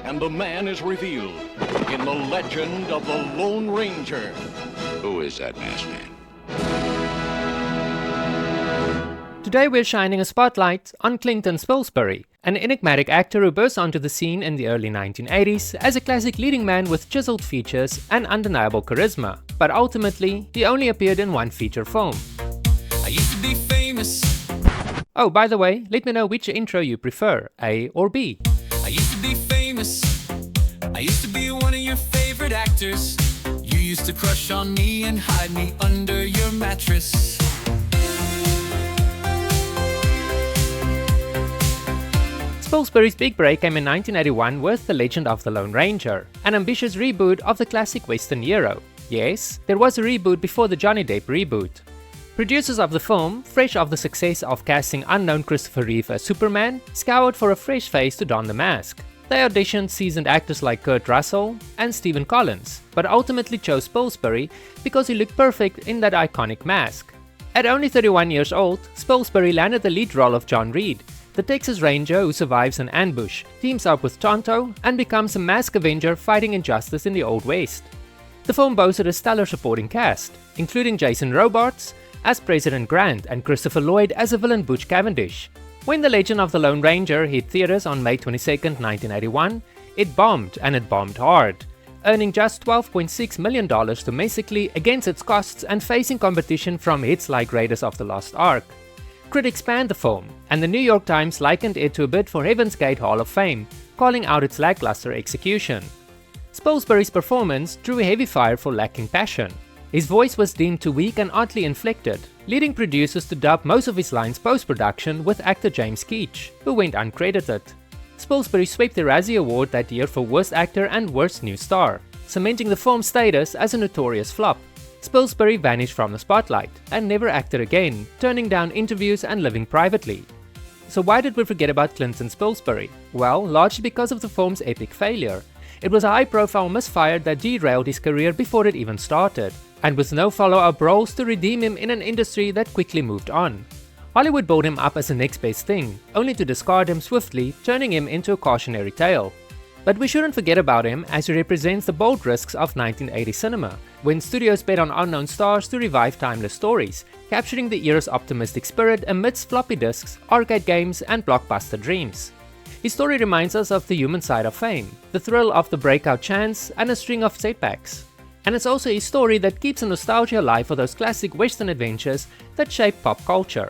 and the man is revealed in the legend of the Lone Ranger. Who is that masked man? Today we're shining a spotlight on Klinton Spilsbury, an enigmatic actor who burst onto the scene in the early 1980s as a classic leading man with chiseled features and undeniable charisma, but ultimately he only appeared in one feature film. I used to be famous. Oh, by the way, let me know which intro you prefer, A or B. I used to be famous. I used to be one of your favorite actors. You used to crush on me and hide me under your mattress. Spilsbury's big break came in 1981 with The Legend of the Lone Ranger, an ambitious reboot of the classic Western hero. Yes, there was a reboot before the Johnny Depp reboot. Producers of the film, fresh off the success of casting unknown Christopher Reeve as Superman, scoured for a fresh face to don the mask. They auditioned seasoned actors like Kurt Russell and Stephen Collins, but ultimately chose Spilsbury because he looked perfect in that iconic mask. At only 31 years old, Spilsbury landed the lead role of John Reed, the Texas Ranger who survives an ambush, teams up with Tonto, and becomes a masked avenger fighting injustice in the Old West. The film boasted a stellar supporting cast, including Jason Robards as President Grant and Christopher Lloyd as a villain Butch Cavendish. When The Legend of the Lone Ranger hit theaters on May 22, 1981, it bombed, and it bombed hard, earning just $12.6 million domestically against its costs and facing competition from hits like Raiders of the Lost Ark. Critics panned the film, and the New York Times likened it to a bid for Heaven's Gate Hall of Fame, calling out its lackluster execution. Spilsbury's performance drew heavy fire for lacking passion. His voice was deemed too weak and oddly inflected, leading producers to dub most of his lines post-production with actor James Keach, who went uncredited. Spilsbury swept the Razzie Award that year for Worst Actor and Worst New Star, cementing the film's status as a notorious flop. Spilsbury vanished from the spotlight and never acted again, turning down interviews and living privately. So why did we forget about Klinton Spilsbury? Well, largely because of the film's epic failure. It was a high-profile misfire that derailed his career before it even started, and with no follow-up roles to redeem him in an industry that quickly moved on. Hollywood built him up as the next best thing, only to discard him swiftly, turning him into a cautionary tale. But we shouldn't forget about him, as he represents the bold risks of 1980 cinema, when studios bet on unknown stars to revive timeless stories, capturing the era's optimistic spirit amidst floppy disks, arcade games, and blockbuster dreams. His story reminds us of the human side of fame, the thrill of the breakout chance, and a string of setbacks. And it's also a story that keeps the nostalgia alive for those classic Western adventures that shape pop culture.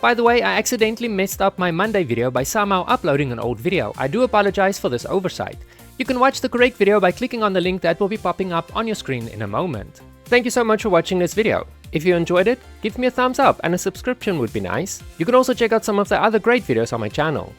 By the way, I accidentally messed up my Monday video by somehow uploading an old video. I do apologize for this oversight. You can watch the correct video by clicking on the link that will be popping up on your screen in a moment. Thank you so much for watching this video. If you enjoyed it, give me a thumbs up and a subscription would be nice. You can also check out some of the other great videos on my channel.